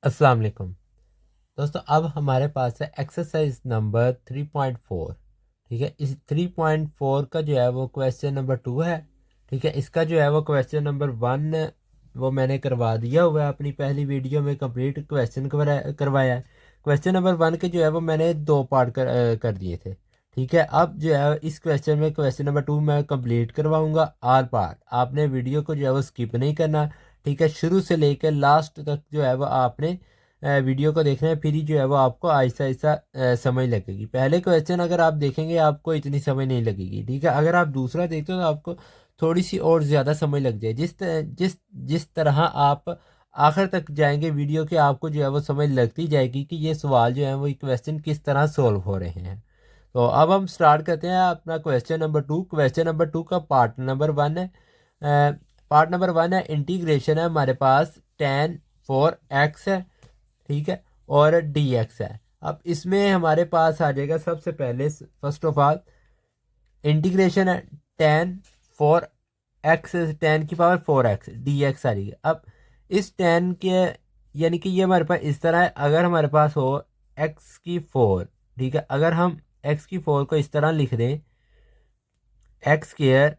अस्सलाम वालेकुम दोस्तों। अब हमारे पास है एक्सरसाइज नंबर 3.4। ठीक है, इस 3.4 का जो है वो क्वेश्चन नंबर 2 है। ठीक है, इसका जो है वो क्वेश्चन नंबर 1 वो मैंने करवा दिया हुआ है अपनी पहली वीडियो में, कंप्लीट क्वेश्चन करवाया है। क्वेश्चन नंबर 1 के जो है वो मैंने दो पार्ट कर दिए थे। ठीक है, अब जो है इस क्वेश्चन में क्वेश्चन नंबर 2 मैं कंप्लीट करवाऊंगा आल पार्ट। आपने वीडियो को जो है वो स्किप नहीं करना। ठीक है, शुरू से लेकर लास्ट तक जो है वो आपने वीडियो को देखना है, फिर ही जो है वो आपको आहिस्ता आहिस्ता समझ लगेगी। पहले क्वेश्चन अगर आप देखेंगे आपको इतनी समझ नहीं लगेगी। ठीक है, अगर आप दूसरा देखते हो तो आपको थोड़ी सी और ज़्यादा समझ लग जाए। जिस तरह आप आखिर तक जाएंगे वीडियो के, आपको जो है वो समझ लगती जाएगी कि ये सवाल जो है वो क्वेश्चन किस तरह सोल्व हो रहे हैं। तो अब हम स्टार्ट करते हैं अपना क्वेश्चन नंबर 2। क्वेश्चन नंबर 2 का पार्ट नंबर 1 है। पार्ट नंबर 1 है इंटीग्रेशन है हमारे पास टेन फोर एक्स है। ठीक है, और डी एक्स है। अब इसमें हमारे पास आ जाएगा सबसे पहले फर्स्ट ऑफ ऑल इंटीग्रेशन है टेन फोर एक्स, टेन की पावर 4x डी एक्स आ रही है। अब इस टेन के यानी कि ये हमारे पास इस तरह है, अगर हमारे पास हो एक्स की 4। ठीक है, अगर हम एक्स की 4 को इस तरह लिख दें, एक्स स्केयर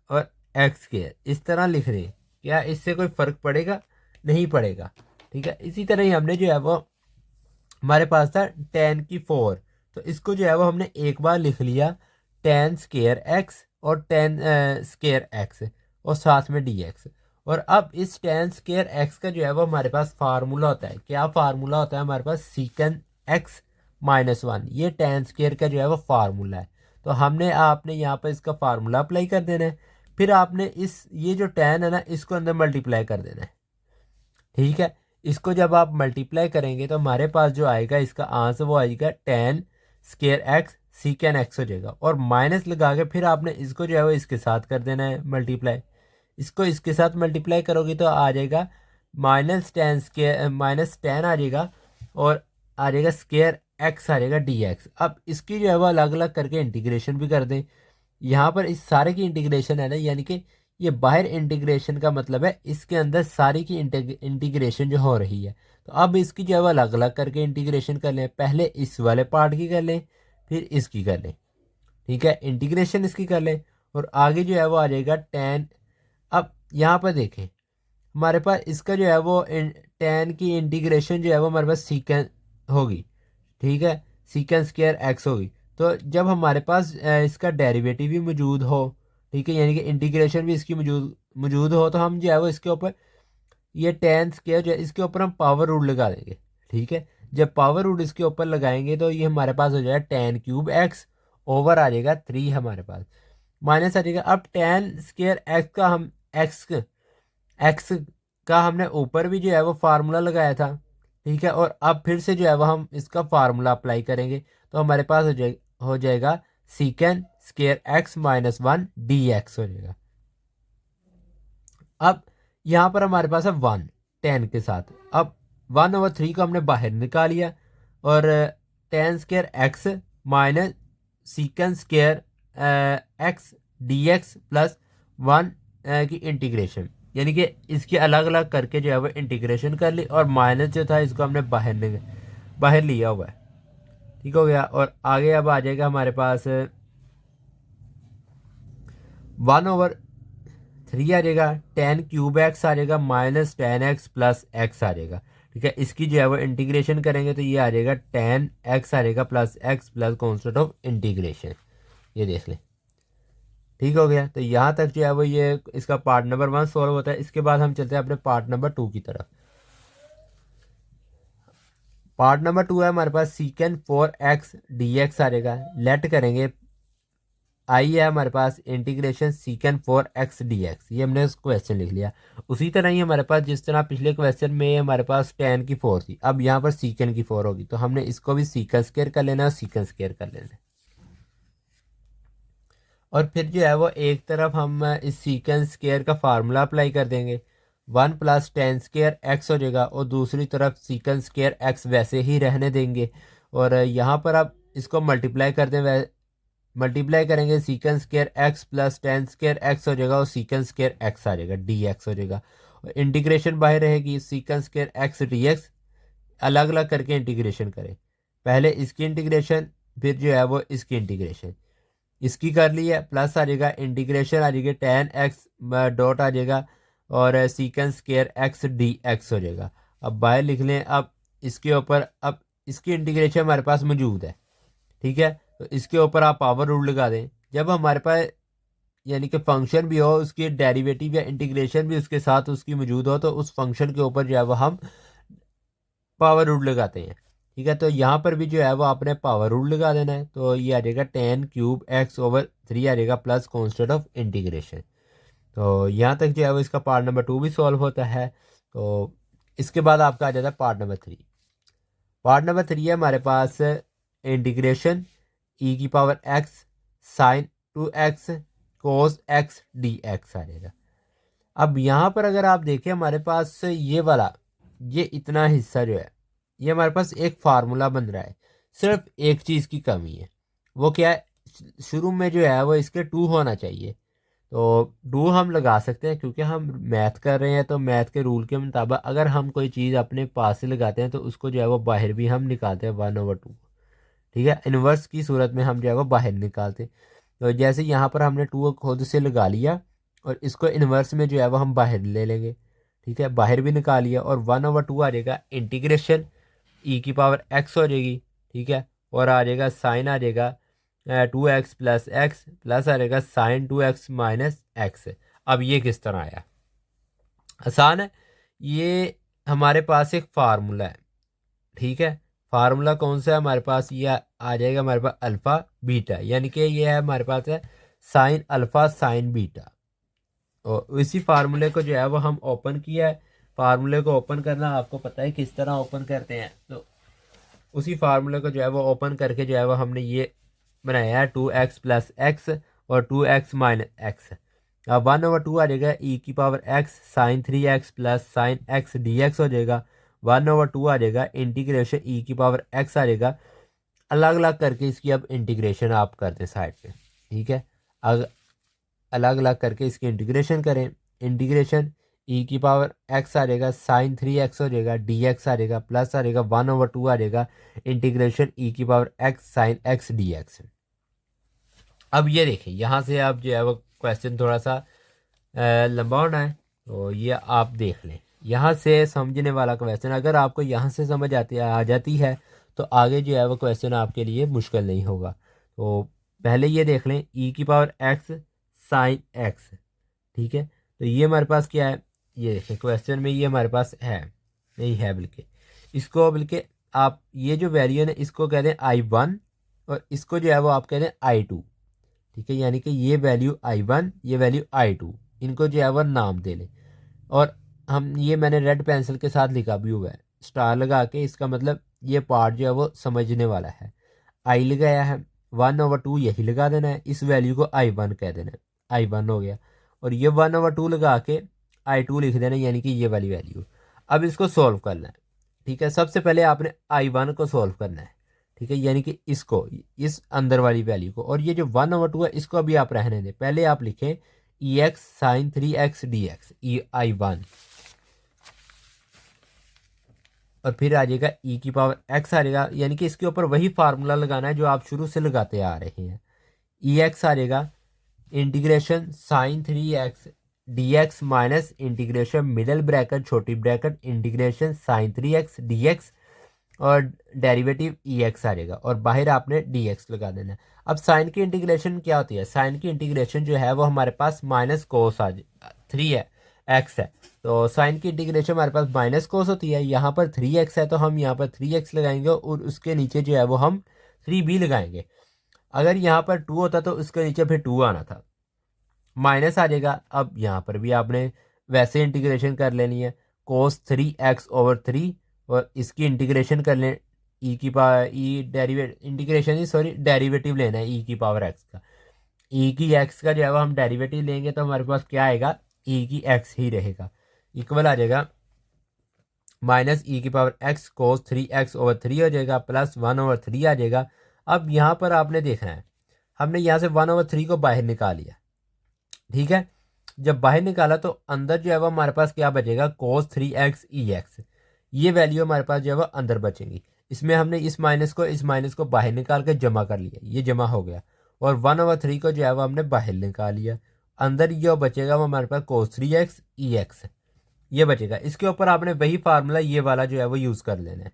और एक्स स्केयर इस तरह लिख दें, क्या इससे कोई फ़र्क पड़ेगा? नहीं पड़ेगा। ठीक है, इसी तरह ही हमने जो है वो हमारे पास था टेन की 4, तो इसको जो है वो हमने एक बार लिख लिया टेन स्केयर एक्स और टेन स्केयर एक्स और साथ में डी एक्स। और अब इस टेन स्केयर एक्स का जो है वो हमारे पास फार्मूला होता है। क्या फार्मूला होता है हमारे पास? सीकन एक्स माइनस वन। ये टेन स्केयर का जो है वो फार्मूला है। तो हमने आपने यहाँ पर इसका फार्मूला अप्लाई कर देना है। फिर आपने इस ये जो टेन है ना, इसको अंदर मल्टीप्लाई कर देना है। ठीक है, इसको जब आप मल्टीप्लाई करेंगे तो हमारे पास जो आएगा इसका आंसर वो आएगा टेन स्केयर एक्स सीकेन एक्स हो जाएगा। और माइनस लगा के फिर आपने इसको जो है वो इसके साथ कर देना है मल्टीप्लाई। इसको इसके साथ मल्टीप्लाई करोगे तो आ जाएगा माइनस टेन आ जाएगा, और आ जाएगा स्केयर एक्स आ जाएगा डी एक्स। अब इसकी जो है वो अलग अलग करके इंटीग्रेशन भी कर दें। यहाँ पर इस सारे की इंटीग्रेशन है ना, यानी कि ये बाहर इंटीग्रेशन का मतलब है इसके अंदर सारी की इंटीग्रेशन जो हो रही है। तो अब इसकी जो है वो अलग अलग करके इंटीग्रेशन कर लें। पहले इस वाले पार्ट की कर लें, फिर इसकी कर लें। ठीक है, इंटीग्रेशन इसकी कर लें और आगे जो है वो आ जाएगा टेन। अब यहाँ पर देखें, हमारे पास इसका जो है वो टेन की इंटीग्रेशन जो है वो हमारे पास सीकेंड होगी। ठीक है, सीकेंड स्क्वायर एक्स होगी। तो जब हमारे पास इसका डेरिवेटिव भी मौजूद हो, ठीक है, यानी कि इंटीग्रेशन भी इसकी मौजूद मौजूद हो, तो हम जो है वो इसके ऊपर ये टेन स्क्वायर जो है इसके ऊपर हम पावर रूल लगा देंगे। ठीक है, जब पावर रूल इसके ऊपर लगाएंगे तो ये हमारे पास हो जाएगा टेन क्यूब एक्स ओवर आ जाएगा 3 हमारे पास, माइनस आ जाएगा। अब टेन स्क्वायर एक्स का हम एक्स का हमने ऊपर भी जो है वो फार्मूला लगाया था। ठीक है, और अब फिर से जो है वो हम इसका फार्मूला अप्लाई करेंगे तो हमारे पास हो जाएगा सीकेंड square x minus one D x हो जाएगा। अब यहाँ पर हमारे पास है वन टेन के साथ। अब 1/3 को हमने बाहर निकाल लिया, और tan square x minus सीकेंड square x d x plus one की इंटीग्रेशन, यानी कि इसके अलग अलग करके जो है वो इंटीग्रेशन कर ली, और माइनस जो था इसको हमने बाहर लिया हुआ है। ठीक हो गया, और आगे अब आ जाएगा हमारे पास 1/3 आ जाएगा, टेन क्यूब एक्स आ जाएगा minus ten x plus x आ जाएगा। ठीक है, इसकी जो है वो इंटीग्रेशन करेंगे तो ये आ जाएगा टेन एक्स आ जाएगा plus x plus constant of integration. ये देख लें। ठीक हो गया, तो यहाँ तक जो है वो ये इसका पार्ट नंबर 1 सॉल्व होता है। इसके बाद हम चलते हैं अपने पार्ट नंबर 2 की तरफ। पार्ट नंबर 2 है हमारे पास सीकेंड 4x डी एक्स आ जाएगा। लेट करेंगे, आई है हमारे पास integration secant 4x d x, ये हमने क्वेश्चन लिख लिया। उसी तरह ही हमारे पास जिस तरह पिछले क्वेश्चन में हमारे पास टेन की 4 थी, अब यहाँ पर सीकेंड की 4 होगी, तो हमने इसको भी सीकेंड स्क्वायर कर लेना है, सीकेंड स्क्वायर कर लेना है। और फिर जो है वो एक तरफ हम इस सीकेंड स्क्वायर का फार्मूला अप्लाई कर देंगे, one plus ten square x हो जाएगा, और दूसरी तरफ सीकेंड स्क्वायर एक्स वैसे ही रहने देंगे। और यहाँ पर अब इसको मल्टीप्लाई कर दें, मल्टीप्लाई करेंगे secant square x plus ten square x हो जाएगा, और सीकेंड स्क्वायर एक्स आ जाएगा डी एक्स हो जाएगा। और इंटीग्रेशन बाहर रहेगी, secant square x d x अलग अलग करके इंटीग्रेशन करें। पहले इसकी इंटीग्रेशन, फिर जो है वो इसकी इंटीग्रेशन। इसकी कर ली है, प्लस आ जाएगा, इंटीग्रेशन आ जाएगी tan x डॉट आ जाएगा और सीकेंस स्केयर x dx हो जाएगा। अब बाहर लिख लें। अब इसके ऊपर अब इसकी इंटीग्रेशन हमारे पास मौजूद है, ठीक है। तो इसके ऊपर आप पावर रूल लगा दें। जब हमारे पास यानी कि फंक्शन भी हो, उसकी डेरिवेटिव या इंटीग्रेशन भी उसके साथ उसकी मौजूद हो, तो उस फंक्शन के ऊपर जो है वो हम पावर रूल लगाते हैं, ठीक है। तो यहाँ पर भी जो है वो आपने पावर रूल लगा देना है। तो ये आ जाएगा tan³ x/3 आ जाएगा प्लस कॉन्स्टेंट ऑफ इंटीग्रेशन। तो यहाँ तक जो है वो इसका पार्ट नंबर 2 भी सॉल्व होता है। तो इसके बाद आपका आ जाता है पार्ट नंबर 3। पार्ट नंबर 3 है हमारे पास integration e⁻x sin 2x cos x dx आ जाएगा। अब यहाँ पर अगर आप देखें हमारे पास ये वाला, ये इतना हिस्सा जो है, ये हमारे पास एक फार्मूला बन रहा है। सिर्फ एक चीज़ की कमी है, वो क्या है, शुरू में जो है वो इसके 2 होना चाहिए। तो 2 हम लगा सकते हैं क्योंकि हम मैथ कर रहे हैं। तो मैथ के रूल के मुताबिक अगर हम कोई चीज़ अपने पास से लगाते हैं तो उसको जो है वो बाहर भी हम निकालते हैं 1/2, ठीक है। इन्वर्स की सूरत में हम जो है वो बाहर निकालते हैं। तो जैसे यहाँ पर हमने 2 खुद से लगा लिया और इसको इन्वर्स में जो है वो हम बाहर ले लेंगे, ठीक है। बाहर भी निकाल लिया और 1/2 आ जाएगा इंटीग्रेशन e⁻x हो जाएगी, ठीक है। और आ जाएगा साइन आ जाएगा 2x प्लस एक्स प्लस आ जाएगा साइन 2x माइनस एक्स। अब ये किस तरह आया, आसान है। ये हमारे पास एक फार्मूला है, ठीक है। फार्मूला कौन सा है हमारे पास, ये आ जाएगा हमारे पास अल्फ़ा बीटा, यानी कि ये है हमारे पास है साइन अल्फ़ा साइन बीटा। और इसी फार्मूले को जो है वो हम ओपन किया है। फार्मूले को ओपन करना आपको पता है किस तरह ओपन करते हैं। तो उसी फार्मूले को जो है वो ओपन करके जो है वो हमने ये बनाया है 2x प्लस एक्स और 2x माइनस एक्स। अब 1/2 आ जाएगा e⁻x sine 3x plus sine x dx हो जाएगा। 1/2 आ जाएगा इंटीग्रेशन e⁻x आ जाएगा। अलग अलग करके इसकी अब इंटीग्रेशन आप करते साइड पे, ठीक है। अलग अलग करके इसकी इंटीग्रेशन करें। इंटीग्रेशन e⁻x आ जाएगा साइन 3x हो जाएगा dx आ जाएगा प्लस आ जाएगा 1/2 आ जाएगा integration e⁻x sign x dx। अब ये देखिए यहाँ से आप जो है वो क्वेश्चन थोड़ा सा लंबा होना है, तो ये आप देख लें। यहाँ से समझने वाला क्वेश्चन, अगर आपको यहाँ से समझ आ जाती है तो आगे जो है वो क्वेश्चन आपके लिए मुश्किल नहीं होगा। तो पहले ये देख लें e⁻x साइन x, ठीक है। तो ये हमारे पास क्या है, ये देखें क्वेश्चन में ये हमारे पास है, नहीं है बल्कि इसको, बल्कि आप ये जो वैल्यू है ना इसको कह दें I1 और इसको जो है वो आप कह दें I2, ठीक है। यानी कि ये वैल्यू I1, ये वैल्यू I2, इनको जो है वो नाम दे लें। और हम ये मैंने रेड पेंसिल के साथ लिखा भी हुआ है स्टार लगा के, इसका मतलब ये पार्ट जो है वो समझने वाला है। आई लगाया है, 1/2 यही लगा देना है, इस वैल्यू को I1 कह देना है, I1 हो गया। और ये 1/2 लगा के I2 लिख देना, यानी कि ये वाली वैल्यू। अब इसको सॉल्व करना है, ठीक है। सबसे पहले आपने I1 को सॉल्व करना है, ठीक है, यानी कि इसको, इस अंदर वाली वैल्यू को। और ये जो 1/2 है इसको अभी आप रहने दें। पहले आप लिखें ex sign 3x dx I1, और फिर आ जाएगा e⁻x आ जाएगा, यानी कि इसके ऊपर वही फार्मूला लगाना है जो आप शुरू से लगाते आ रहे हैं। ex आ जाएगा integration sine 3x dx minus integration middle bracket छोटी bracket integration sine 3x dx और डेरिवेटिव ex आ जाएगा और बाहर आपने dx लगा देना है। अब साइन की इंटीग्रेशन क्या होती है, साइन की इंटीग्रेशन जो है वो हमारे पास माइनस कोस 3 है, x है। तो साइन की इंटीग्रेशन हमारे पास माइनस कोस होती है। यहाँ पर 3x है तो हम यहाँ पर 3x लगाएंगे और उसके नीचे जो है वो हम 3b लगाएंगे। अगर यहाँ पर 2 होता तो उसके नीचे फिर 2 आना था, माइनस आ जाएगा। अब यहाँ पर भी आपने वैसे इंटीग्रेशन कर लेनी है, कोस 3x/3 और इसकी इंटीग्रेशन कर लें डेरिवेटिव लेना है e⁻x का। e⁻x का जो है वो हम डेरिवेटिव लेंगे तो हमारे पास क्या आएगा, e⁻x ही रहेगा, इक्वल आ जाएगा माइनस e⁻x कोस 3x/3 हो जाएगा प्लस 1/3 आ जाएगा। अब यहाँ पर आपने देखना है, हमने यहाँ से 1/3 को बाहर निकाल लिया, ठीक है। जब बाहर निकाला तो अंदर जो है वो हमारे पास क्या बचेगा, कोस 3x ex, ये वैल्यू हमारे पास जो है वो अंदर बचेंगी। इसमें हमने इस माइनस को बाहर निकाल के जमा कर लिया, ये जमा हो गया। और 1/3 को जो है वो हमने बाहर निकाल लिया। अंदर ये बचेगा वो हमारे पास cos 3x EX ये बचेगा। इसके ऊपर आपने वही फार्मूला ये वाला जो है वो यूज़ कर लेना है।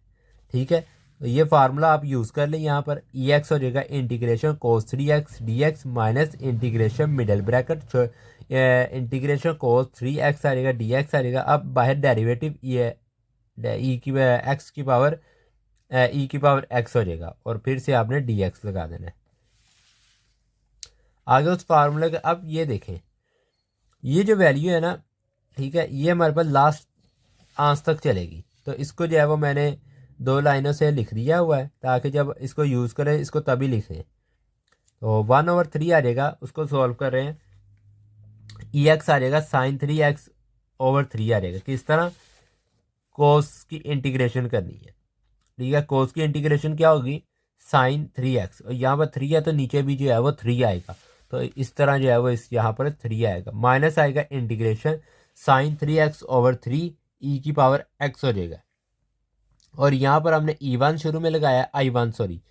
ठीक है, तो ये फार्मूला आप यूज़ कर लें। यहाँ पर EX हो जाएगा integration cos 3x DX minus integration middle bracket integration cos 3x आ जाएगा DX आ जाएगा। अब बाहर डेरिवेटिव ये ई की एक्स की पावर ई की पावर एक्स हो जाएगा और फिर से आपने DX लगा देना है आगे उस फार्मूले के। अब ये देखें, ये जो वैल्यू है ना, ठीक है, ये हमारे पास लास्ट आंस तक चलेगी। तो इसको जो है वो मैंने 2 लाइनों से लिख दिया हुआ है ताकि जब इसको यूज़ करें इसको तभी लिखें। तो 1/3 आ जाएगा, उसको सॉल्व कर रहे हैं। EX आ जाएगा sin 3x/3 आ जाएगा। किस तरह? कोस की इंटीग्रेशन करनी है। ठीक है, कोस की इंटीग्रेशन क्या होगी? sin 3x, और यहाँ पर 3 है तो नीचे भी जो है वो 3 आएगा। तो इस तरह जो है वो इस यहाँ पर 3 आएगा, माइनस आएगा इंटीग्रेशन sin 3x/3 ई की पावर x हो जाएगा। और यहाँ पर हमने E1 शुरू में लगाया, I1 सॉरी,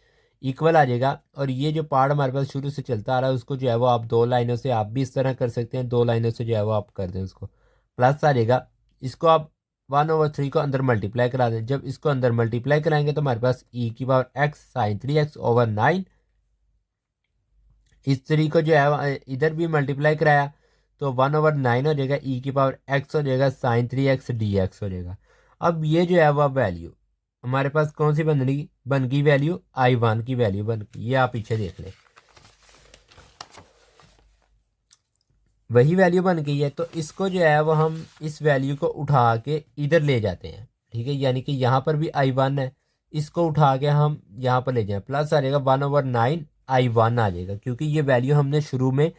इक्वल आ जाएगा। और ये जो पार्ट हमारे पास शुरू से चलता आ रहा है उसको जो है वो आप 2 लाइनों से आप भी इस तरह कर सकते हैं, 2 लाइनों से जो है वो आप कर दें उसको, प्लस आ जाएगा। इसको आप 1/3 को अंदर मल्टीप्लाई करा दें। जब इसको अंदर मल्टीप्लाई कराएंगे तो हमारे पास ई की पावर x sin 3x/9। इस 3 को जो है इधर भी मल्टीप्लाई कराया तो 1/9 हो जाएगा, ई की पावर x हो जाएगा sin 3x dx हो जाएगा। अब ये जो है वह वैल्यू हमारे पास कौन सी बन गई वैल्यू? I1 की वैल्यू बन गई। ये आप पीछे देख लें, वही वैल्यू बन गई है। तो इसको जो है वो हम इस वैल्यू को उठा के इधर ले जाते हैं। ठीक है, यानी कि यहाँ पर भी I1 है, इसको उठा के हम यहाँ पर ले जाएं, प्लस आ जाएगा 1/9 I1 आ जाएगा, क्योंकि ये वैल्यू हमने शुरू में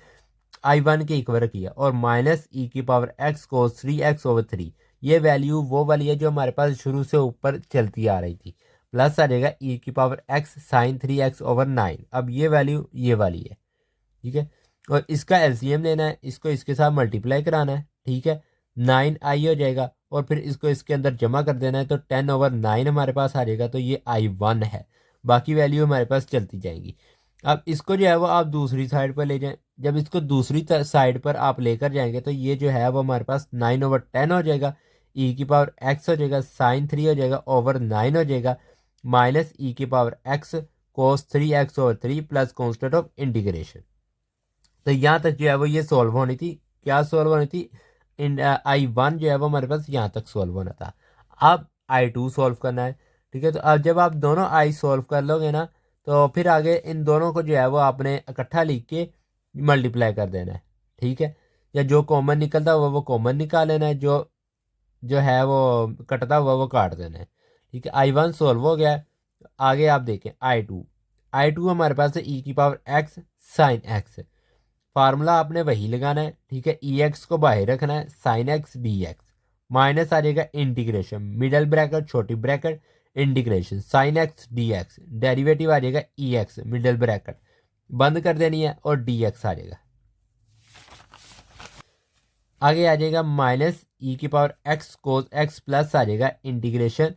I1 के इक्वल किया। और माइनस ई की पावर x cos 3x/3 ये वैल्यू वो वाली है जो हमारे पास शुरू से ऊपर चलती आ रही थी। प्लस आ जाएगा ई की पावर x sin 3x/9। अब ये वैल्यू ये वाली है। ठीक है, और इसका LCM लेना है, इसको इसके साथ मल्टीप्लाई कराना है। ठीक है, 9i हो जाएगा और फिर इसको इसके अंदर जमा कर देना है तो 10/9 हमारे पास आ जाएगा। तो ये I1 है, बाकी वैल्यू हमारे पास चलती जाएंगी। अब इसको जो है वो आप दूसरी साइड पर ले जाएं। जब इसको दूसरी साइड पर आप लेकर जाएंगे तो ये जो है वो हमारे पास 9/10 हो जाएगा, ई की पावर x हो जाएगा, sin 3 हो जाएगा, ओवर 9 हो जाएगा, माइनस ई की power x cos 3x/3 plus constant of integration. तो यहाँ तक जो है वो ये सॉल्व होनी थी। क्या सॉल्व होनी थी? I1 जो है वो हमारे पास यहाँ तक सॉल्व होना था। अब I2 सॉल्व करना है। ठीक है, तो अब जब आप दोनों I सॉल्व कर लोगे ना तो फिर आगे इन दोनों को जो है वो आपने इकट्ठा लिख के मल्टीप्लाई कर देना है। ठीक है, या जो कॉमन निकलता हुआ वो कॉमन निकाल लेना है, जो जो है वो कटता हुआ वो काट देना है। ठीक है, I1 सॉल्व हो गया है। आगे आप देखें I2 हमारे पास है ई की power x sin x। Formula आपने वही लगाना है। ठीक है, EX को बाहर रखना है, sin x dx माइनस आ जाएगा इंटीग्रेशन मिडल ब्रैकेट छोटी bracket integration sin x dx, derivative आ जाएगा EX मिडल ब्रैकेट बंद कर देनी है और dx आ जाएगा। आगे आ जाएगा माइनस ई की power x cos x plus आ जाएगा इंटीग्रेशन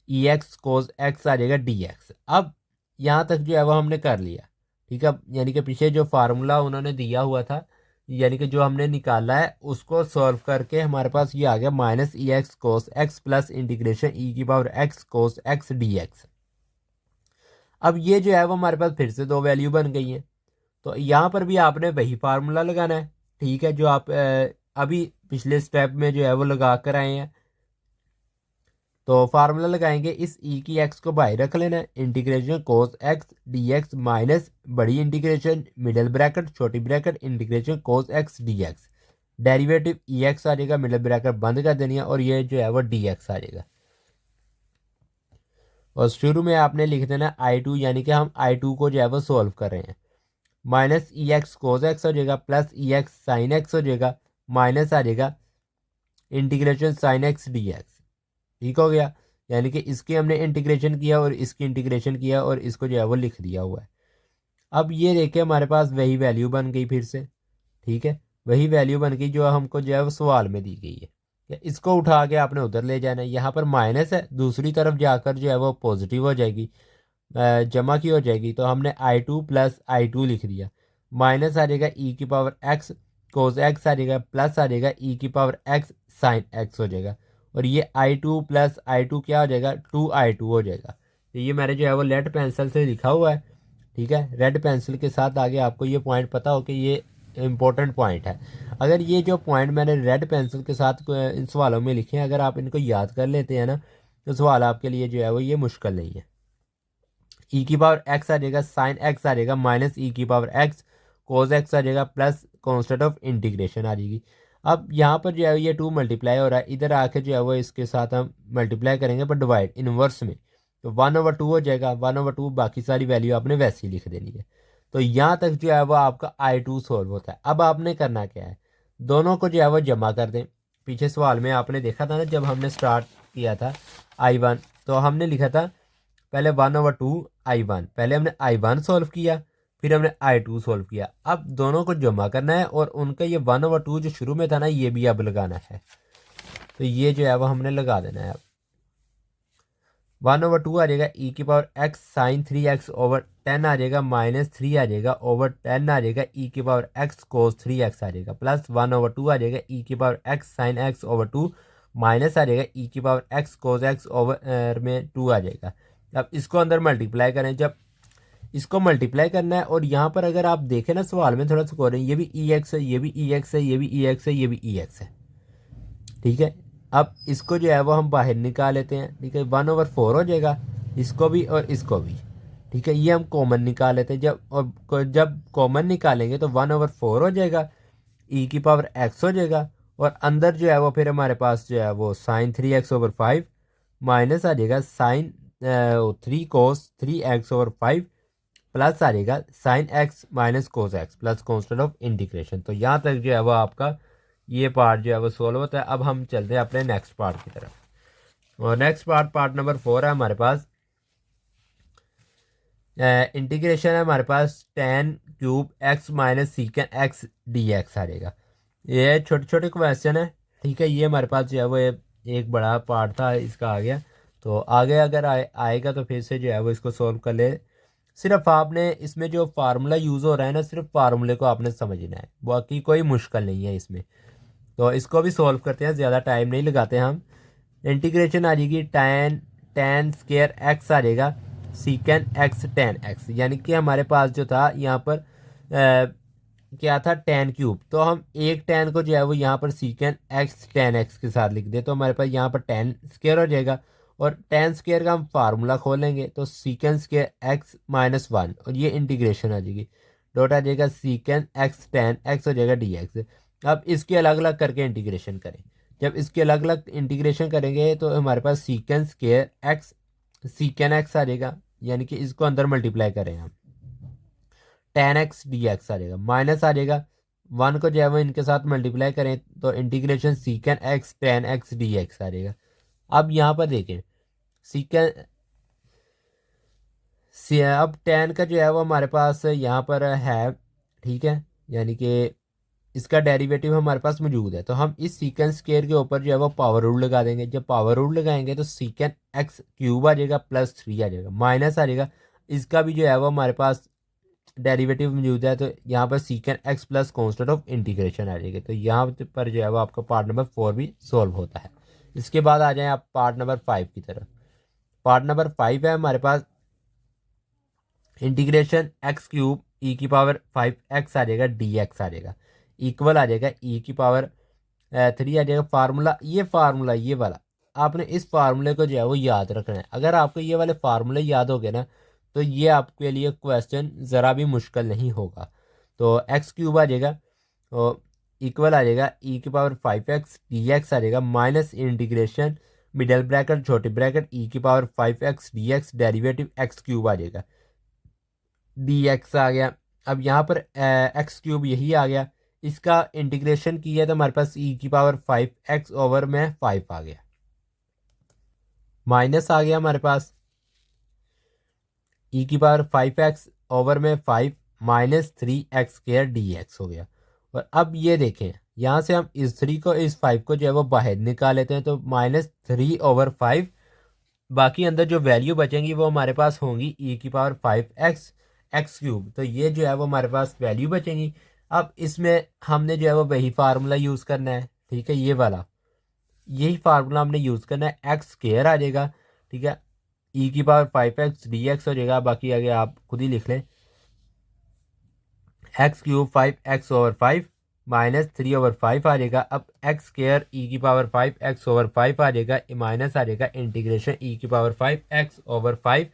EX cos x आ जाएगा dx। अब यहाँ तक जो है वो हमने कर लिया। ठीक है, यानी कि पीछे जो फार्मूला उन्होंने दिया हुआ था, यानी कि जो हमने निकाला है उसको सॉल्व करके हमारे पास ये आ गया minus EX cos x plus integration ई की power x cos x dx। अब ये जो है वो हमारे पास फिर से 2 वैल्यू बन गई हैं। तो यहाँ पर भी आपने वही फार्मूला लगाना है। ठीक है, जो आप अभी पिछले स्टेप में जो है वो लगा कर आए हैं। तो फार्मूला लगाएंगे, इस ई की एक्स को बाहर रख लेना है, integration cos x dx minus बड़ी इंटीग्रेशन मिडल ब्रैकेट छोटी bracket integration cos x dx, derivative EX आ जाएगा, मिडल ब्रैकेट बंद कर देनी है और ये जो है वो dx आ जाएगा। और शुरू में आपने लिख देना I2, यानी कि हम I2 को जो है वो सोल्व कर रहे हैं। माइनस EX cos x हो जाएगा प्लस EX sin x हो जाएगा, माइनस आ जाएगा इंटीग्रेशन sin x dx। ठीक हो गया, यानी कि इसकी हमने इंटीग्रेशन किया और इसकी इंटीग्रेशन किया और इसको जो है वो लिख दिया हुआ है। अब ये देखिए हमारे पास वही वैल्यू बन गई फिर से। ठीक है, वही वैल्यू बन गई जो हमको जो है वो सवाल में दी गई है। इसको उठा के आपने उधर ले जाना है। यहाँ पर माइनस है, दूसरी तरफ जाकर जो है वो पॉजिटिव हो जाएगी, जमा की हो जाएगी। तो हमने i2 प्लस i2 लिख दिया। माइनस आ जाएगा ई की पावर एक्स कोस एक्स आ जाएगा, प्लस आ जाएगा ई की पावर एक्स साइन एक्स हो जाएगा। और ये i2 प्लस i2 क्या हो जाएगा, 2i2 हो जाएगा। तो ये मैंने जो है वो रेड पेंसिल से लिखा हुआ है, ठीक है। रेड पेंसिल के साथ आगे आपको ये पॉइंट पता हो कि ये इंपॉर्टेंट पॉइंट है। अगर ये जो पॉइंट मैंने रेड पेंसिल के साथ इन सवालों में लिखे हैं, अगर आप इनको याद कर लेते हैं ना, तो सवाल आपके लिए जो है वो ये मुश्किल नहीं है। ई की पावर एक्स आ जाएगा, साइन एक्स आ जाएगा, माइनस ई की पावर एक्स कोस एक्स आ जाएगा, प्लस कॉन्स्टेंट ऑफ इंटीग्रेशन आ जाएगी। अब यहाँ पर जो है ये 2 मल्टीप्लाई हो रहा है, इधर आके जो है वो इसके साथ हम मल्टीप्लाई करेंगे पर डिवाइड इनवर्स में, तो 1/2 हो जाएगा। 1/2 बाकी सारी वैल्यू आपने वैसे ही लिख देनी है। तो यहाँ तक जो है वो आपका i2 सॉल्व होता है। अब आपने करना क्या है, दोनों को जो है वो जमा कर दें। पीछे सवाल में आपने देखा था ना, जब हमने स्टार्ट किया था i1, तो हमने लिखा था पहले 1/2 i1, पहले हमने i1 सॉल्व किया, फिर हमने i2 सॉल्व किया। अब दोनों को जमा करना है और उनका ये 1/2 जो शुरू में था ना, ये भी अब लगाना है। तो ये जो है वो हमने लगा देना है। अब 1/2 आ जाएगा ई की power x sine 3x over 10 आ जाएगा, माइनस 3 आ जाएगा ओवर 10 आ जाएगा, ई की पावर एक्स कोस 3x आ जाएगा, प्लस 1/2 आ जाएगा ई की power x sine x over 2, minus आ जाएगा ई की power x cos x over में 2 आ जाएगा। अब इसको अंदर मल्टीप्लाई करें, जब इसको मल्टीप्लाई करना है, और यहाँ पर अगर आप देखें ना सवाल में थोड़ा सा करें, ये भी ई एक्स है, ये भी ई एक्स है, ये भी ई एक्स है, ये भी ई एक्स है, ठीक है। अब इसको जो है वो हम बाहर निकाल लेते हैं, ठीक है। 1/4 हो जाएगा, इसको भी और इसको भी, ठीक है। ये हम कॉमन निकाल लेते हैं, जब कॉमन निकालेंगे तो 1/4 हो जाएगा, ई की पावर एक्स हो जाएगा, और अंदर जो है वो फिर हमारे पास जो है वो साइन 3x/5 माइनस आ जाएगा साइन 3 cos 3x/5 प्लस आ जाएगा sine x minus cos x plus constant of integration. तो यहाँ तक जो है वो आपका ये पार्ट जो है वो सोल्व होता है। अब हम चलते हैं अपने नेक्स्ट पार्ट की तरफ, और नेक्स्ट पार्ट नंबर 4 है हमारे पास। इंटीग्रेशन है हमारे पास tan³ x minus secant x d x आ जाएगा। ये छोटे छोटे क्वेश्चन है, ठीक है। ये हमारे पास जो है वो एक बड़ा पार्ट था, इसका आ गया। तो आगे अगर आएगा तो फिर से जो है वो इसको सोल्व कर ले। सिर्फ आपने इसमें जो फार्मूला यूज़ हो रहा है ना, सिर्फ फार्मूले को आपने समझना है, बाकी कोई मुश्किल नहीं है इसमें। तो इसको भी सॉल्व करते हैं, ज़्यादा टाइम नहीं लगाते हम। इंटीग्रेशन आ जाएगी tan² x आ जाएगा सीकेंड एक्स tan x, यानी कि हमारे पास जो था यहाँ पर क्या था, tan³। तो हम एक tan को जो है वो यहाँ पर सीकेंड एक्स tan x के साथ लिख दे, तो हमारे पास यहाँ पर tan² हो जाएगा। और tan² का हम फार्मूला खोलेंगे तो सीकेंड² x माइनस 1, और ये इंटीग्रेशन आ जाएगी, डॉट आ जाएगा सीकेंड एक्स tan x हो जाएगा dx। अब इसके अलग अलग करके इंटीग्रेशन करें। जब इसके अलग अलग इंटीग्रेशन करेंगे तो हमारे पास सीकेंड एक्स आ जाएगा, यानी कि इसको अंदर मल्टीप्लाई करें हम, tan x dx आ जाएगा, माइनस आ जाएगा 1 को जो है वो इनके साथ मल्टीप्लाई करें तो integration सीकेंड x tan x dx आ जाएगा। अब यहाँ पर देखें सीकेंड अब tan का जो है वो हमारे पास यहाँ पर है, ठीक है, यानी कि इसका डेरिवेटिव हमारे पास मौजूद है। तो हम इस सीकेंड स्क्वायर के ऊपर जो है वो पावर रूल लगा देंगे। जब पावर रूल लगाएंगे तो सीकेंड x³ आ जाएगा प्लस 3 आ जाएगा, माइनस आ जाएगा, इसका भी जो है वो हमारे पास डेरिवेटिव मौजूद है। तो यहाँ पर secant x plus constant of integration आ जाएगी। तो यहाँ पर जो है वो आपका पार्ट नंबर 4 भी सोल्व होता है। इसके बाद आ जाए आप पार्ट नंबर 5 की तरफ। पार्ट नंबर 5 है हमारे पास इंटीग्रेशन x³ ई की पावर 5x आ जाएगा dx आ जाएगा, इक्वल आ जाएगा ई की पावर 3 आ जाएगा। फार्मूला ये वाला आपने इस फार्मूले को जो है वो याद रखना है। अगर आपको ये वाले फार्मूले याद हो गए ना, तो ये आपके लिए क्वेश्चन ज़रा भी मुश्किल नहीं होगा। तो x³ आ जाएगा और इक्वल आ जाएगा ई की पावर 5x dx आ जाएगा, माइनस इंटीग्रेशन मिडल ब्रैकेट छोटे ब्रैकेट ई की power 5x dx derivative x³ आ जाएगा, dx आ गया। अब यहाँ पर x³ यही आ गया, इसका इंटीग्रेशन किया तो हमारे पास ई की पावर 5x ओवर में 5 आ गया, माइनस आ गया हमारे पास ई की पावर 5x ओवर में 5 माइनस 3x² dx हो गया। और अब ये देखें यहाँ से हम इस 3 को इस 5 को जो है वो बाहर निकाल लेते हैं, तो -3/5। बाकी अंदर जो वैल्यू बचेंगी वो हमारे पास होंगी e⁵ एक्स क्यूब। तो ये जो है वो हमारे पास वैल्यू बचेंगी। अब इसमें हमने जो है वो वही फार्मूला यूज़ करना है, ठीक है, ये वाला, यही फार्मूला हमने यूज़ करना है। एक्स स्क्वायर आ जाएगा, ठीक है, e⁵x dx हो जाएगा। बाकी आगे आप खुद ही लिख लें, x³ 5x/5 -3/5 आ जाएगा। अब एक्स स्क्वायर e⁵x/5 आ जाएगा, माइनस आ जाएगा इंटीग्रेशन e⁵x/5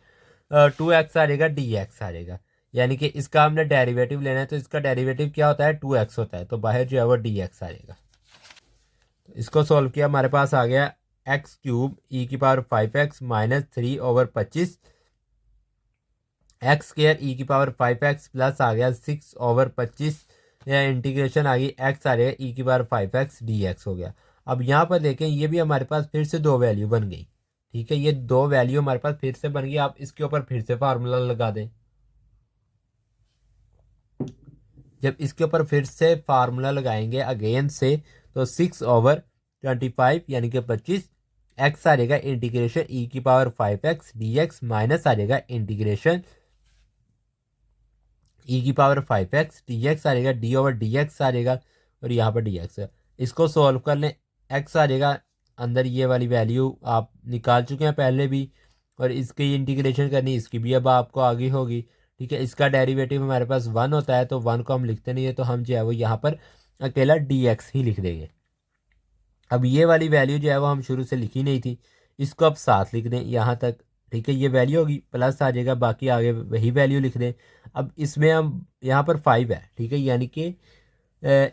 2x आ जाएगा, dx आ जाएगा। यानी कि इसका हमने डेरिवेटिव लेना है, तो इसका डेरिवेटिव क्या होता है, 2x होता है, तो बाहर जो है वो dx आ जाएगा। तो इसको सॉल्व किया, हमारे पास आ गया x³ e⁵5x -3/25 x square e⁵5x plus आ गया 6/25 या इंटीग्रेशन आ गई एक्स आ जाएगा e⁵5x dx हो गया। अब यहाँ पर देखें, ये भी हमारे पास फिर से दो वैल्यू बन गई, ठीक है, ये दो वैल्यू हमारे पास फिर से बन गई। आप इसके ऊपर फिर से फार्मूला लगा दें। जब इसके ऊपर फिर से फार्मूला लगाएंगे अगेन से, तो 6/25 यानी कि 25 एक्स आ जाएगा इंटीग्रेशन e⁵5x dx माइनस आ जाएगा इंटीग्रेशन e⁵5x dx आ जाएगा, d/dx आ जाएगा, और यहाँ पर dx है। इसको सॉल्व कर लें, x आ जाएगा अंदर, ये वाली वैल्यू आप निकाल चुके हैं पहले भी, और इसकी इंटीग्रेशन करनी, इसकी भी अब आपको आगे होगी, ठीक है। इसका डेरिवेटिव हमारे पास 1 होता है, तो 1 को हम लिखते नहीं है, तो हम जो है वो यहाँ पर अकेला dx ही लिख देंगे। अब ये वाली वैल्यू जो है वो हम शुरू से लिखी नहीं थी, इसको अब साथ लिख दें यहाँ तक, ठीक है, ये वैल्यू होगी, प्लस आ जाएगा, बाकी आगे वही वैल्यू लिख दें। अब इसमें हम यहाँ पर 5 है, ठीक है, यानी कि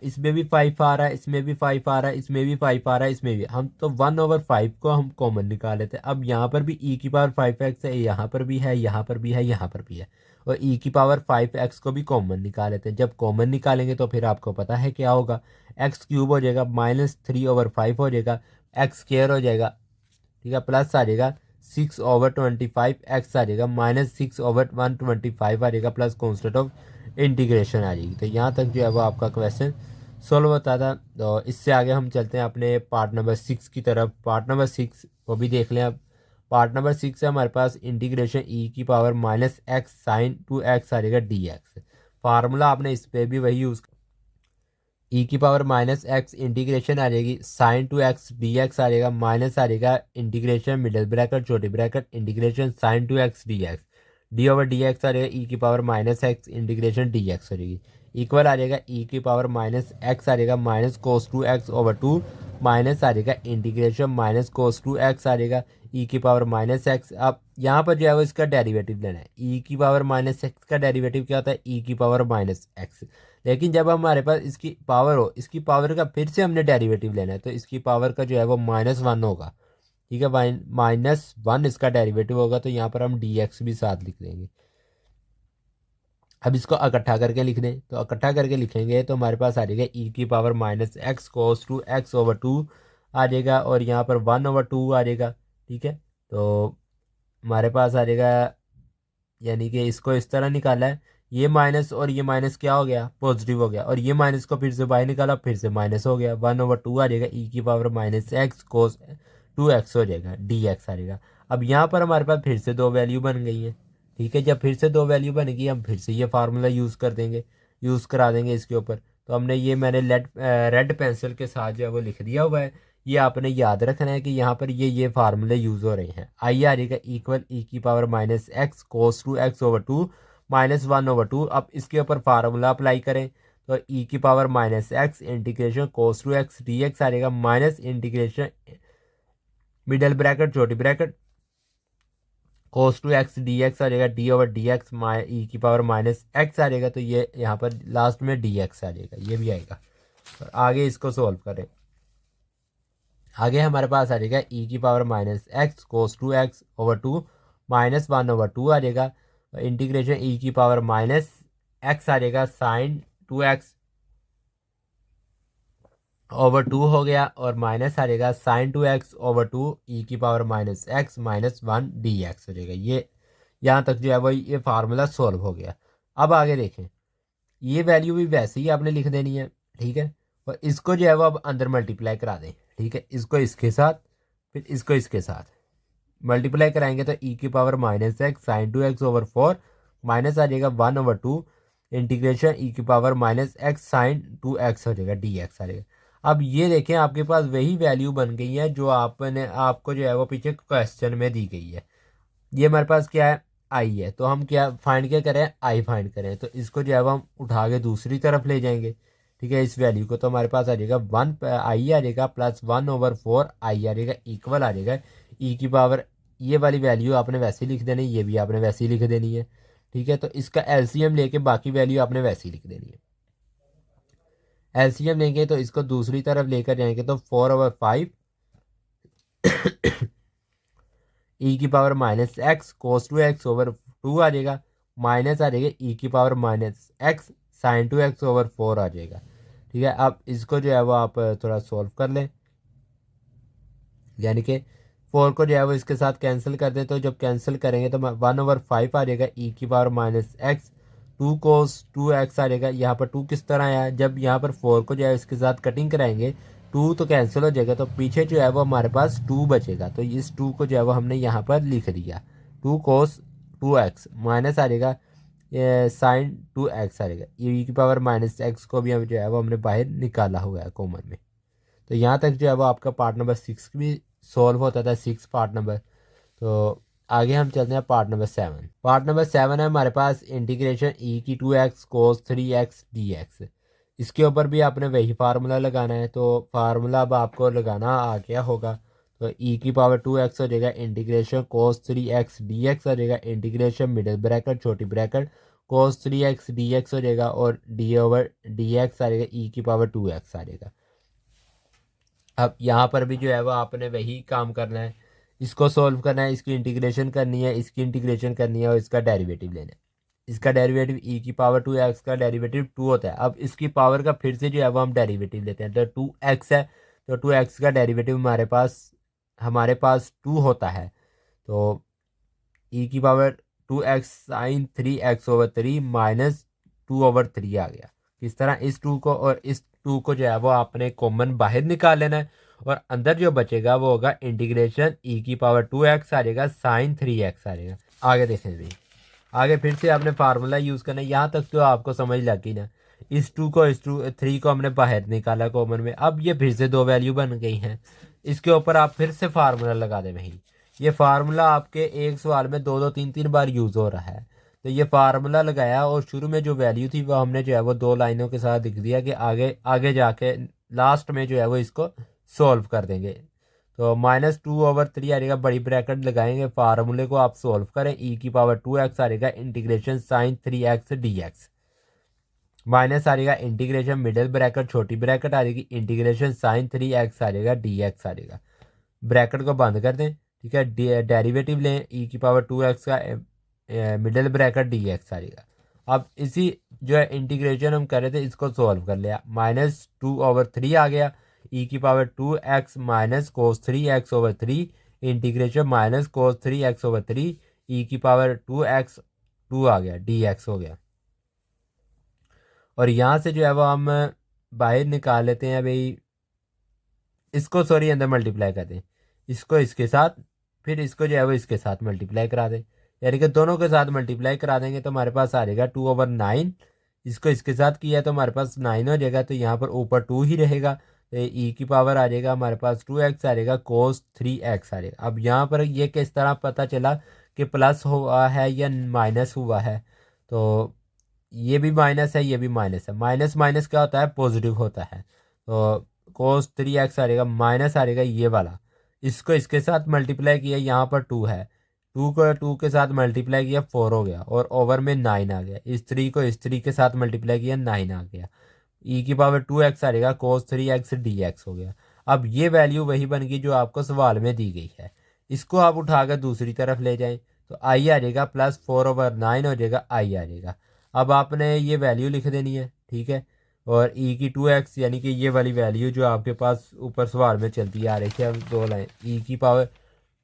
इसमें भी 5 आ रहा है, इसमें भी 5 आ रहा है, इसमें भी 5 आ रहा है, इसमें भी, हम तो 1/5 को हम कॉमन निकाल लेते हैं। अब यहाँ पर भी e⁵5x है, यहाँ पर भी है, यहाँ पर भी है, यहाँ पर भी है, और e⁵5x को भी कॉमन निकाल लेते हैं। जब कॉमन निकालेंगे तो फिर आपको पता है क्या होगा, x³ हो जाएगा, -3/5 हो जाएगा, एक्स स्क्वायर हो जाएगा, ठीक है, प्लस आ जाएगा 6/25 एक्स आ जाएगा, -6/125 आ जाएगा, प्लस कॉन्स्टेंट ऑफ इंटीग्रेशन आ जाएगी। तो यहाँ तक जो है वो आपका क्वेश्चन सोल्व होता था। तो इससे आगे हम चलते हैं अपने पार्ट नंबर 6 की तरफ। पार्ट नंबर 6 वो भी देख लें। अब पार्ट नंबर 6 है हमारे पास इंटीग्रेशन e⁵ sin 2x आ जाएगा dx। फार्मूला आपने इस पर भी वही यूज़, e⁵ इंटीग्रेशन आ जाएगी sin 2x dx आ जाएगा, माइनस आ जाएगा इंटीग्रेशन मिडिल ब्रैकेट छोटी bracket integration sin 2x dx, d/dx आ जाएगा e⁻x इंटीग्रेशन dx हो जाएगी, इक्वल आ जाएगा e⁻x आ जाएगा माइनस cos 2x/2 माइनस आ जाएगा इंटीग्रेशन माइनस cos 2x आ जाएगा e⁻x। अब यहाँ पर जो है वो इसका डेरिवेटिव लेना है। e⁻x का डेरिवेटिव क्या होता है, e⁻x। लेकिन जब हमारे पास इसकी पावर हो, इसकी पावर का फिर से हमने डेरिवेटिव लेना है, तो इसकी पावर का जो है वो -1 होगा, ठीक है, -1 इसका डेरिवेटिव होगा, तो यहाँ पर हम dx भी साथ लिख देंगे। अब इसको इकट्ठा करके लिख दें, तो इकट्ठा करके लिखेंगे तो हमारे पास आ जाएगा e⁻x cos 2x/2 आ जाएगा, और यहाँ पर 1/2 आ जाएगा, ठीक है। तो हमारे पास आ जाएगा, यानी कि इसको इस तरह निकाला है, ये माइनस और ये माइनस क्या हो गया, पॉजिटिव हो गया, और ये माइनस को फिर से बाहर निकाला, फिर से माइनस हो गया, 1/2 आ जाएगा e⁻x cos 2x हो जाएगा, dx आ जाएगा। अब यहाँ पर हमारे पास फिर से दो वैल्यू बन गई हैं, ठीक है। जब फिर से दो वैल्यू बनेगी, हम फिर से ये फार्मूला यूज़ कर देंगे, यूज़ करा देंगे इसके ऊपर। तो हमने ये, मैंने रेड पेंसिल के साथ जो है वो लिख दिया हुआ है, ये आपने याद रखना है कि यहाँ पर ये फार्मूले यूज़ हो रहे हैं। आई आ जाएगा इक्वल e⁻x cos 2x/2 -1/2। अब इसके ऊपर फार्मूला अप्लाई करें, तो e⁻x integration cos 2x dx आ जाएगा, माइनस इंटीग्रेशन मिडल ब्रैकेट छोटी ब्रैकेट cos 2x dx आ जाएगा, d/dx e⁻x आ जाएगा, तो ये यहाँ पर लास्ट में dx आ जाएगा, ये भी आएगा। और आगे इसको सॉल्व करें, आगे हमारे पास आ जाएगा e⁻x cos 2x/2 -1/2 आ जाएगा, इंटीग्रेशन e⁻x आ जाएगा sin 2x/2 हो गया, और माइनस आ जाएगा sin 2x/2 e⁻x -1 dx हो जाएगा। ये यहाँ तक जो है वो ये फार्मूला सॉल्व हो गया। अब आगे देखें, ये वैल्यू भी वैसे ही आपने लिख देनी है, ठीक है, और इसको जो है वो अब अंदर मल्टीप्लाई करा दें। ठीक है, इसको इसके साथ, फिर इसको इसके साथ मल्टीप्लाई कराएंगे तो ई की power minus x sine 2x over 4 minus आ जाएगा 1/2 इंटीग्रेशन ई की power minus x sine 2x हो जाएगा dx आ जाएगा। अब ये देखें आपके पास वही वैल्यू बन गई है जो आपने आपको जो है वो पीछे क्वेश्चन में दी गई है। ये हमारे पास क्या है, आई है, तो हम क्या फाइंड क्या करें, आई फाइंड करें। तो इसको जो है वो हम उठा के दूसरी तरफ ले जाएंगे। ठीक है, इस वैल्यू को तो हमारे पास आ जाएगा 1 आई आ जाएगा प्लस 1/4 आई आ जाएगा इक्वल आ जाएगा ई की पावर, ये वाली वैल्यू आपने वैसे ही लिख देनी है, ये भी आपने वैसे ही लिख देनी है। ठीक है, तो इसका एलसीएम लेके बाकी वैल्यू आपने वैसे ही लिख देनी है। एलसीएम लेंगे तो इसको दूसरी तरफ लेकर जाएंगे तो 4/5 ई की power minus x cos 2x over 2 आ जाएगा, माइनस आ जाएगा ई की power minus x sine 2x over 4 आ जाएगा। ठीक है, अब इसको जो है वो आप थोड़ा सॉल्व कर लें, यानी कि 4 को जो है वो इसके साथ कैंसिल कर दें। तो जब कैंसिल करेंगे तो 1/5 आ जाएगा ई की power minus x 2 cos 2x आ जाएगा। यहाँ पर 2 किस तरह आया, जब यहाँ पर 4 को जो है इसके साथ कटिंग कराएंगे 2 तो कैंसिल हो जाएगा, तो पीछे जो है वो हमारे पास 2 बचेगा। तो इस 2 को जो है वो हमने यहाँ पर लिख दिया 2 cos 2x माइनस आ जाएगा साइन 2x आ जाएगा। ई की पावर माइनस एक्स को भी हम जो है वो हमने बाहर निकाला हुआ है कॉमन में। तो यहाँ तक जो है वो आपका पार्ट नंबर 6 भी सॉल्व होता था, 6 पार्ट नंबर। तो आगे हम चलते हैं पार्ट नंबर 7। पार्ट नंबर 7 है हमारे पास इंटीग्रेशन ई की 2x cos 3x dx। इसके ऊपर भी आपने वही फार्मूला लगाना है। तो फार्मूला अब आपको लगाना आ गया होगा। तो ई की पावर 2x हो जाएगा इंटीग्रेशन cos 3x dx हो जाएगा, इंटीग्रेशन मिडिल ब्रैकेट छोटी ब्रैकेट cos 3x dx हो जाएगा, और dx आ जाएगा ई की पावर 2x आ जाएगा। अब यहाँ पर भी जो है वो आपने वही काम करना है, इसको सॉल्व करना है, इसकी इंटीग्रेशन करनी है, इसकी इंटीग्रेशन करनी है, और इसका डेरिवेटिव लेना है। इसका डेरिवेटिव ई की पावर 2x का डेरिवेटिव 2 होता है। अब इसकी पावर का फिर से जो है वो हम डेरिवेटिव लेते हैं। तो 2x है, तो 2x का डेरिवेटिव हमारे पास 2 होता है। तो ई की power 2x sine 3x over 3 minus 2/3 आ गया। इस तरह इस 2 को और इस 2 को जो है वो आपने कॉमन बाहर निकाल लेना है, और अंदर जो बचेगा वो होगा इंटीग्रेशन ई की पावर 2x आ जाएगा साइन 3x आ जाएगा। आगे देखें भाई, आगे फिर से आपने फार्मूला यूज़ करना है। यहाँ तक तो आपको समझ लगी ना, इस 2 को इस 3 को हमने बाहर निकाला कॉमन में। अब ये फिर से 2 वैल्यू बन गई हैं, इसके ऊपर आप फिर से फार्मूला लगा दें भाई। ये फार्मूला आपके एक सवाल में 2-2 3-3 बार यूज़ हो रहा है। तो ये फार्मूला लगाया, और शुरू में जो वैल्यू थी वो हमने जो है वो 2 लाइनों के साथ लिख दिया कि आगे आगे जाके लास्ट में जो है वो इसको सॉल्व कर देंगे। तो -2/3 आ जाएगा, बड़ी ब्रैकेट लगाएंगे, फार्मूले को आप सॉल्व करें, ई की पावर 2x आ जाएगा integration sine 3x dx, minus आ जाएगा इंटीग्रेशन मिडिल ब्रैकेट छोटी ब्रैकेट आ जाएगी इंटीग्रेशन साइन 3x आ जाएगा dx आ जाएगा। ब्रैकेट को बंद कर दें। ठीक है, डेरिवेटिव लें ई की पावर 2x का मिडिल ब्रैकेट dx आ जाएगा। अब इसी जो है इंटीग्रेशन हम कर रहे थे इसको सॉल्व कर लिया, -2/3 आ गया ई की power 2x minus cos 3x over 3 integration minus cos 3x over 3 ई की पावर 2x 2 आ गया dx हो गया। और यहाँ से जो है वो हम बाहर निकाल लेते हैं भाई, इसको सॉरी अंदर मल्टीप्लाई कर दें, इसको इसके साथ, फिर इसको जो है वो इसके साथ मल्टीप्लाई करा दें, यानी कि दोनों के साथ मल्टीप्लाई करा देंगे तो हमारे पास आ जाएगा 2/9। इसको इसके साथ किया तो हमारे पास 9 हो जाएगा, तो यहाँ पर ऊपर 2 ही रहेगा, तो ई की पावर आ जाएगा हमारे पास 2x आ जाएगा cos 3x आ जाएगा। अब यहाँ पर ये किस तरह पता चला कि प्लस हुआ है या माइनस हुआ है, तो ये भी माइनस है, ये भी माइनस है, माइनस माइनस क्या होता है, पॉजिटिव होता है। तो cos 3x आ जाएगा, माइनस आ जाएगा ये वाला, इसको इसके साथ मल्टीप्लाई किया, यहाँ पर 2 है, 2 को 2 के साथ मल्टीप्लाई किया 4 हो गया, और ओवर में 9 आ गया, इस 3 को इस 3 के साथ मल्टीप्लाई किया 9 आ गया, ई की पावर 2x आ जाएगा cos 3x dx हो गया। अब ये वैल्यू वही बन गई जो आपको सवाल में दी गई है, इसको आप उठाकर दूसरी तरफ ले जाएं तो आई आ जाएगा +4/9 हो जाएगा, आई आ जाएगा। अब आपने ये वैल्यू लिख देनी है। ठीक है, और ई की 2x यानी कि ये वाली वैल्यू जो आपके पास ऊपर सवाल में चलती आ रही थी, हम 2 लाइन ई की power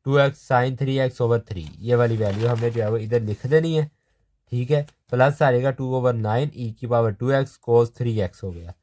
2x sine 3x over 3 ये वाली वैल्यू हमने जो है वो इधर लिख देनी है। ठीक है, प्लस आ जाएगा 2/9 ई की पावर 2x cos 3x हो गया।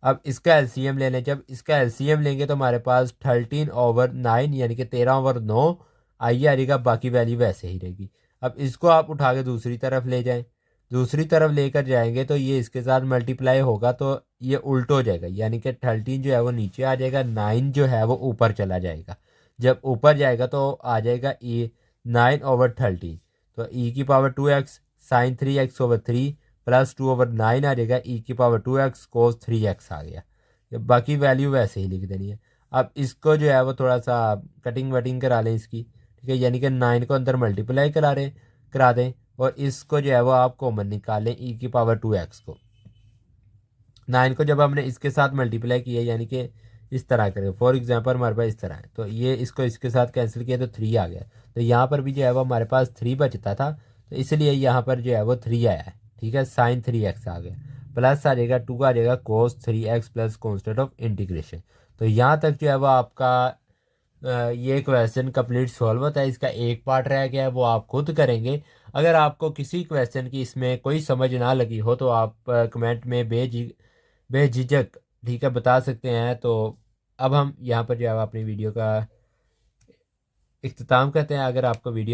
अब इसका एलसीएम ले लें। जब इसका एलसीएम लेंगे तो हमारे पास 13/9 यानी कि 13/9 आई आ रहेगा, बाकी वैल्यू वैसे ही रहेगी। अब इसको आप उठा के दूसरी तरफ ले जाएं, दूसरी तरफ लेकर जाएंगे तो ये इसके साथ मल्टीप्लाई होगा तो ये उल्ट हो जाएगा, यानी कि 13 जो है वो नीचे आ जाएगा, 9 जो है वो ऊपर चला जाएगा। जब ऊपर जाएगा तो आ जाएगा ई 9/13, तो e⁻2x sin 3x/3 +2/9 आ जाएगा, e⁻2x cos 3x आ गया। बाकी वैल्यू वैसे ही लिख देनी है। अब इसको जो है वो थोड़ा सा कटिंग वटिंग करा लें इसकी, ठीक है, यानी कि 9 को अंदर मल्टीप्लाई करा दें और इसको जो है वो आप कॉमन निकालें e⁻2x को। 9 को जब हमने इसके साथ मल्टीप्लाई किया यानी कि इस तरह करें, फॉर एग्जांपल हमारे पास इस तरह है, तो ये इसको इसके साथ कैंसिल किया तो 3 आ गया। तो यहाँ पर भी जो है वो हमारे पास 3 बचता था, तो इसलिए यहाँ पर जो है वो 3 आया है, ठीक है, sin 3x आ गया, प्लस आ जाएगा 2 आ जाएगा cos 3x plus constant of integration. तो यहाँ तक जो है वो आपका ये क्वेश्चन कंप्लीट सॉल्व होता है। इसका एक पार्ट रह गया है, वो आप खुद करेंगे। अगर आपको किसी क्वेश्चन की इसमें कोई समझ ना लगी हो तो आप कमेंट में बेझिझक, ठीक है, बता सकते हैं। तो अब हम यहाँ पर जो है अपनी वीडियो का इख्तिताम करते हैं। अगर आपको वीडियो